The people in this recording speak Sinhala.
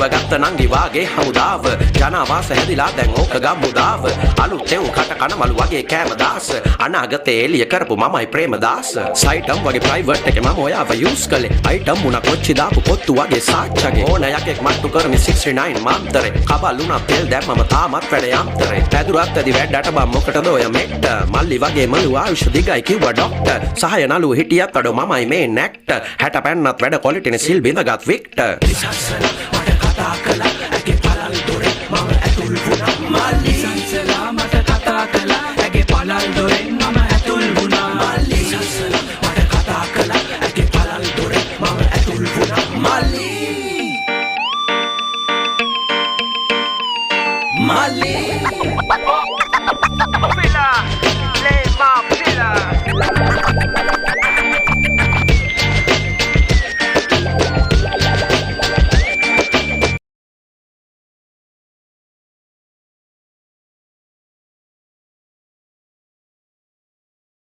අඳුරගත්ත නංගි වාගේ හමුදාව ජනවාස හැදිලා දැන් ඕක ගම්මුදාව අලුතෙන් කට කන මලු වගේ කෑමදාස අනාගතේ එළිය කරපු මමයි ප්‍රේමදාස සයිටම් වගේ ප්‍රයිවට් එකේ මම ඔයාව යූස් කළේ අයිටම් මුණ කොච්චි දාපු පොත්තු වගේ සාච්චගේ ඕන යකෙක් මට්ටු කරමි 69 මාන්තරේ කබලුණා තෙල් දැම්මම තාමත් වැඩ යම්තරේ පැදුරත් ඇදි වැඩට බම් මොකටද ඔය මෙට්ට මල්ලි වගේ මලු ආයුෂ දිගයි කිව්වා ඩොක්ටර් සහය නලු හිටියත් අඩෝ මමයි මේ නැක්ට 60 පැන්නත් වැඩ කොලිටිනේ සිල් බිඳගත් වික්ටර් සසල මට කතා කළා ඇගේ පළල් දොරේ මම ඇතුල් වුණා මල්ලි සසල මට කතා කළා ඇගේ පළල් දොරේ මම ඇතුල් වුණා මල්ලි සසල මට කතා කළා ඇගේ පළල් දොරේ මම ඇතුල් වුණා මල්ලි මල්ලි Villa, play my